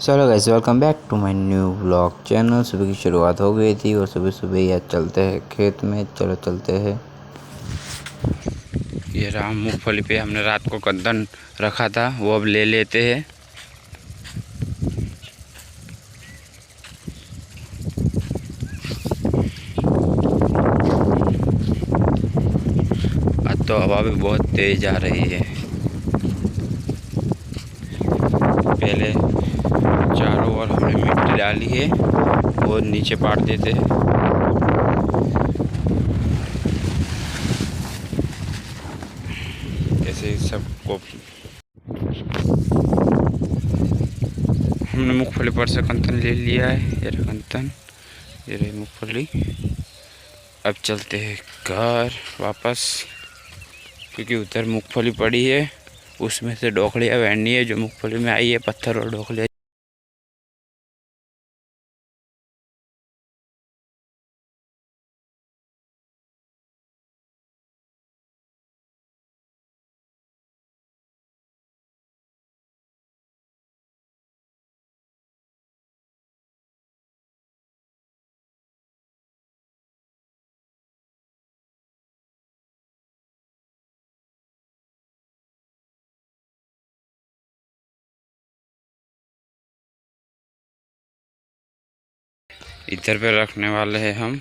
चलो guys, welcome back to my new vlog channel. सुबह की शुरुआत हो गई थी और सुबह सुबह ही आज चलते हैं खेत में। चलो चलते हैं। ये रहा मूंगफली पे हमने रात को कद्दन रखा था, वो अब ले लेते हैं। आज तो हवा भी बहुत तेज आ रही है। पहले चारों ओर हमने मिट्टी डाली है और नीचे पाट देते हैं। ऐसे सबको हमने मूंगफली पर से कंतन ले लिया है। ये रहा कंतन, ये रही मूंगफली। अब चलते हैं घर वापस, क्योंकि उधर मूंगफली पड़ी है, उसमें से डोखलियाँ बैठनी है जो मूंगफली में आई है, पत्थर और डोखलियाँ। इधर पे रखने वाले हैं हम,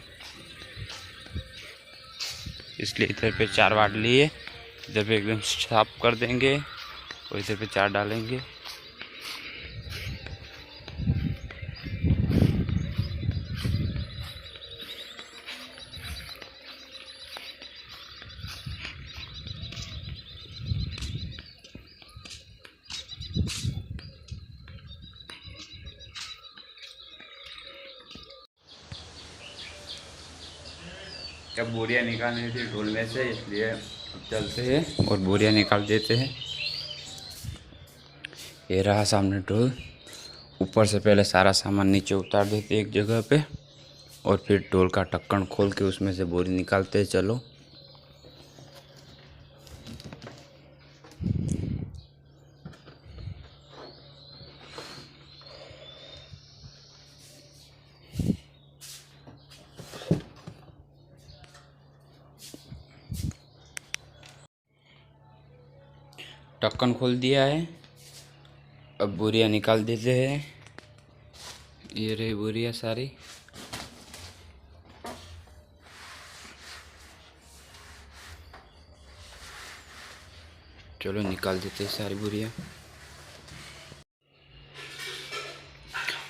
इसलिए इधर पे 4 बांट लिए। इधर पे एकदम साफ कर देंगे और इधर पे 4 डालेंगे। जब बोरियाँ निकालनी थी ढोल में से, इसलिए अब चलते हैं और बोरियाँ निकाल देते हैं। ये रहा सामने ढोल। ऊपर से पहले सारा सामान नीचे उतार देते एक जगह पे और फिर ढोल का ढक्कन खोल के उसमें से बोरी निकालते हैं। चलो ढक्कन खोल दिया है। अब बोरियाँ निकाल देते हैं। ये रही बोरियाँ सारी। चलो निकाल देते हैं सारी बोरियाँ।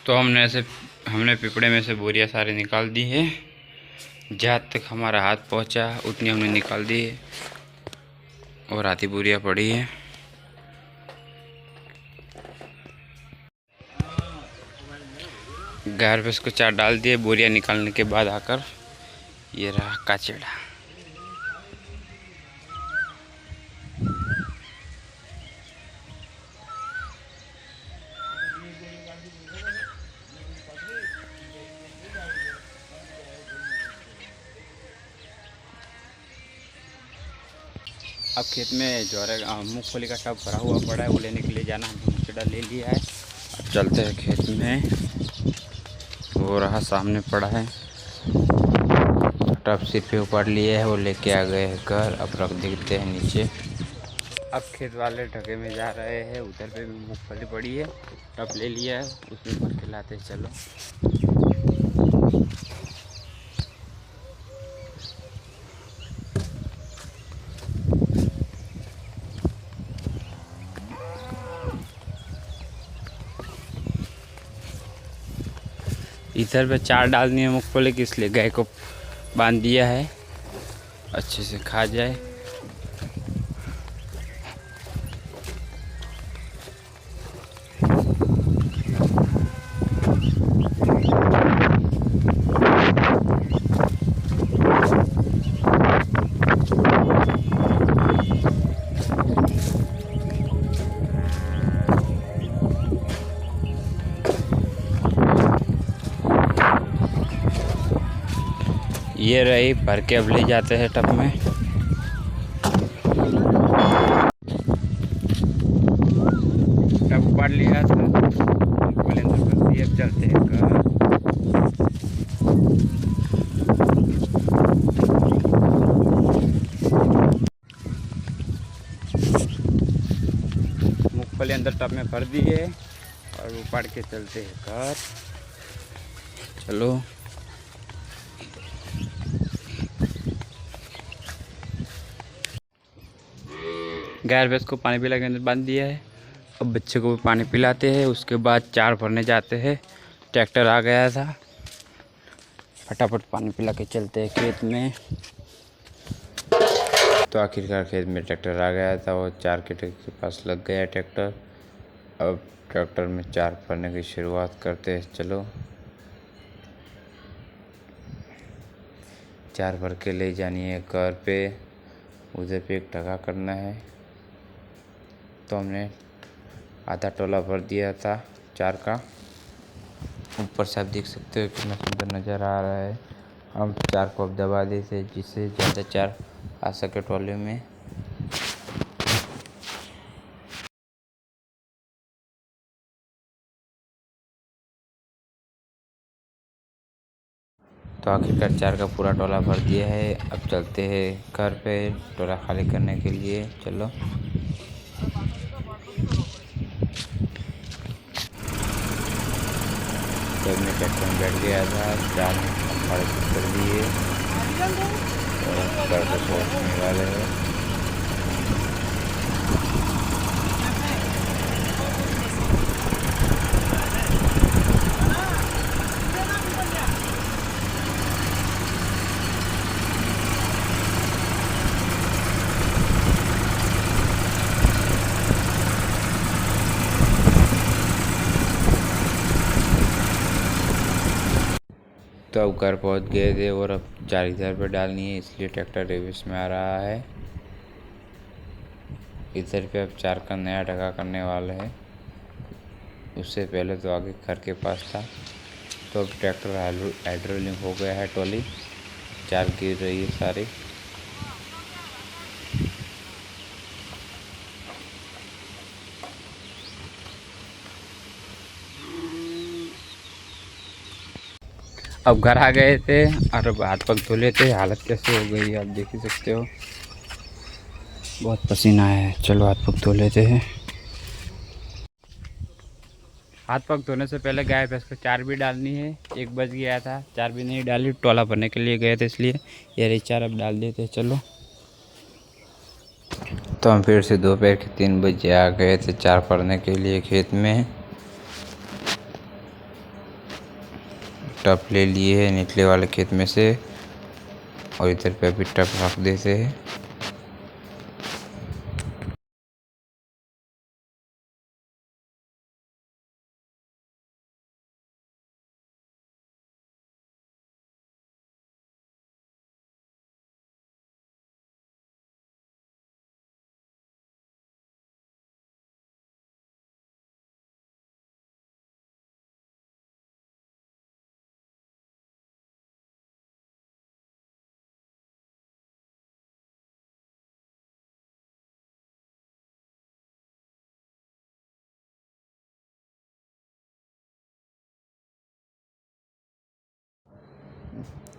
तो हमने पिपड़े में से बोरियाँ सारी निकाल दी है। जहाँ तक हमारा हाथ पहुँचा उतनी हमने निकाल दी है और आधी बोरियाँ पड़ी है। घर पे इसको 4 डाल दिए। बोरियाँ निकालने के बाद आकर ये रहा काचड़ा। अब खेत में ज्वारे मूंगफली का टब भरा हुआ पड़ा है, वो लेने के लिए जाना। हमने काचड़ा ले लिया है। अब चलते हैं खेत में। वो रहा सामने पड़ा है टब, सिर पे ऊपर लिए है, वो लेके आ गए हैं घर। अब रख देते हैं नीचे। अब खेत वाले ढके में जा रहे हैं। उधर पे भी मूंगफली पड़ी है, टब ले लिया है, उसमें भर के लाते हैं। चलो इधर पे 4 डालनी है मूंगफली की, इसलिए गाय को बांध दिया है, अच्छे से खा जाए। ये रही भर के, अब ले जाते हैं टब में। टब उपाड़ लिया था, अब चलते हैं घर। मूंगफली अंदर टब में भर दी है और उपाड़ के चलते हैं घर। चलो गाय भैंस को पानी पिला के अंदर बांध दिया है। अब बच्चे को भी पानी पिलाते हैं, उसके बाद चार भरने जाते हैं। ट्रैक्टर आ गया था, फटाफट पानी पिला के चलते हैं खेत में। तो आखिरकार खेत में ट्रैक्टर आ गया था और चार के पास लग गया ट्रैक्टर। अब ट्रैक्टर में चार भरने की शुरुआत करते हैं। चलो चार भर के ले जानी है घर पे, उधर पे एक ढगा करना है। तो हमने आधा टोला भर दिया था चार का। ऊपर से आप देख सकते हो कितना सुंदर नज़र आ रहा है। हम चार को अब दबा देते जिससे ज़्यादा चार आ सके टोले में। तो आखिरकार चार का पूरा टोला भर दिया है। अब चलते हैं घर पे टोला खाली करने के लिए। चलो जब मैं ट्रैक्टर में बैठ गया था, चार खाली कर दिए और घर पे पहुँचने वाले हैं। तो अब घर पहुंच गए थे और अब चार इधर पे डालनी है, इसलिए ट्रैक्टर रिवर्स में आ रहा है। इधर पे अब चार का नया ढका करने वाला है। उससे पहले तो आगे घर के पास था। तो अब ट्रैक्टर हाइड्रोलिक हो गया है, ट्रॉली चार गिर रही है सारी। अब घर आ गए थे और अब हाथ पग धो लेते। हालत कैसे हो गई आप देख ही सकते हो, बहुत पसीना है। चलो हाथ पग धो लेते हैं। हाथ पग धोने से पहले गाय भैंस को चार भी डालनी है। एक बज गया था, चार भी नहीं डाली, टोला भरने के लिए गए थे इसलिए। ये रही चार, अब डाल देते। चलो तो हम फिर से दोपहर के 3 बजे आ गए थे चार भरने के लिए खेत में। टप ले लिए है निचले वाले खेत में से और इधर पे अभी टप रख देते हैं।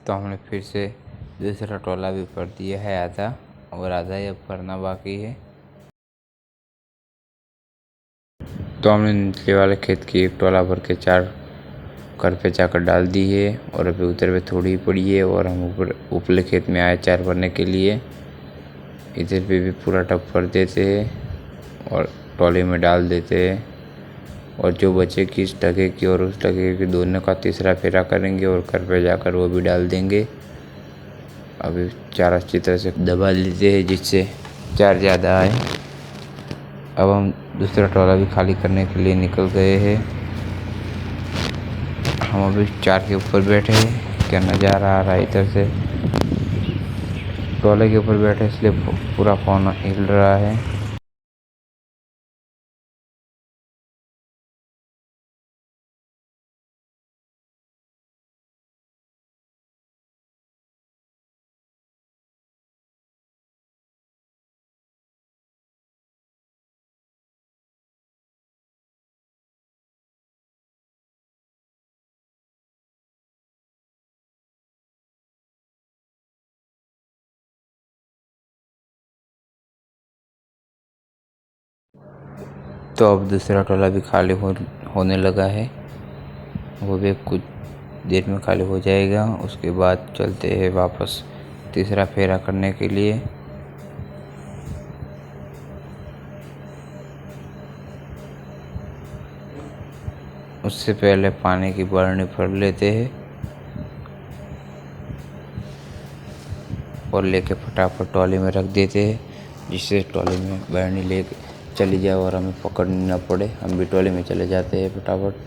तो हमने फिर से दूसरा टोला भी भर दिया है आधा, और आधा ही अब भरना बाकी है। तो हमने निचले वाले खेत की एक टोला भर के चार घर पे जाकर डाल दी है और अभी उधर पे थोड़ी पड़ी है और हम ऊपर उपले खेत में आए चार भरने के लिए। इधर पे भी पूरा टप भर देते हैं और टोले में डाल देते हैं। और जो बचे की इस ढगे की और उस ढगे की दोनों का तीसरा फेरा करेंगे और घर पे जाकर वो भी डाल देंगे। अभी चार अच्छी तरह से दबा लेते हैं जिससे चार ज़्यादा आए। अब हम दूसरा टोला भी खाली करने के लिए निकल गए हैं। हम अभी चार के ऊपर बैठे हैं। क्या नज़ारा आ रहा है इधर से, टोले के ऊपर बैठे इसलिए पूरा फोन हिल रहा है। तो अब दूसरा टोला भी खाली होने लगा है, वो भी कुछ देर में खाली हो जाएगा। उसके बाद चलते हैं वापस तीसरा फेरा करने के लिए। उससे पहले पानी की बरनी भर लेते हैं और लेके फटाफट ट्रॉली में रख देते हैं, जिससे ट्रॉली में बरनी ले चली जाए और हमें पकड़नी ना पड़े। हम भी ट्रॉली में चले जाते हैं फटाफट।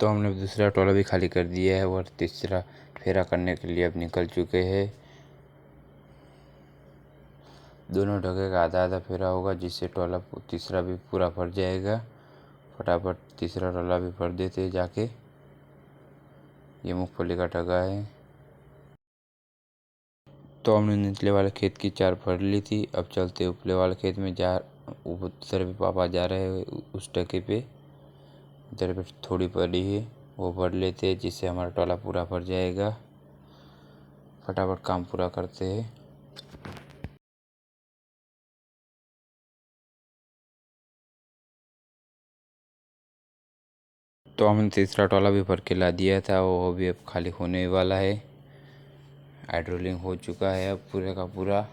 तो हमने दूसरा टोला भी खाली कर दिया है और तीसरा फेरा करने के लिए अब निकल चुके हैं। दोनों ढगे का आधा आधा फेरा होगा, जिससे टोला तीसरा भी पूरा भर जाएगा। फटाफट तीसरा टोला भी भर देते हैं जाके। ये मूंगफली का ढगा है। तो हमने निचले वाले खेत की 4 भर ली थी। अब चलते ऊपरे वाले खेत में। उधर भी पापा जा रहे हैं उस ढके पे। इधर पे थोड़ी पड़ी है, वो भर लेते हैं, जिससे हमारा टोला पूरा भर जाएगा। फटाफट काम पूरा करते हैं। तो हमने तीसरा टोला भी भर के ला दिया था, वो भी अब खाली होने वाला है। हाइड्रोलिंग हो चुका है अब पूरे का पूरा।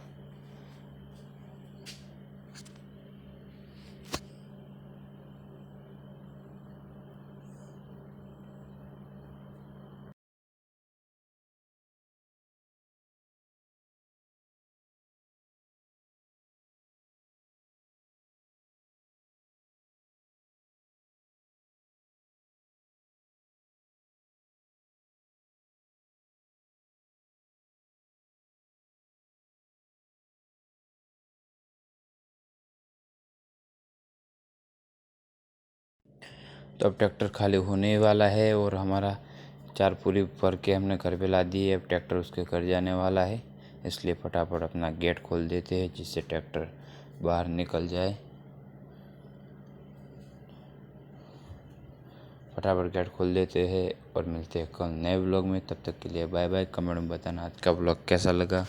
तो अब ट्रैक्टर खाली होने वाला है और हमारा 4 पूरी भर के हमने घर पे ला दी है। अब ट्रैक्टर उसके घर जाने वाला है, इसलिए फटाफट अपना गेट खोल देते हैं, जिससे ट्रैक्टर बाहर निकल जाए। फटाफट गेट खोल देते हैं और मिलते हैं कल नए ब्लॉग में। तब तक के लिए बाय बाय। कमेंट में बताना आज का ब्लॉग कैसा लगा।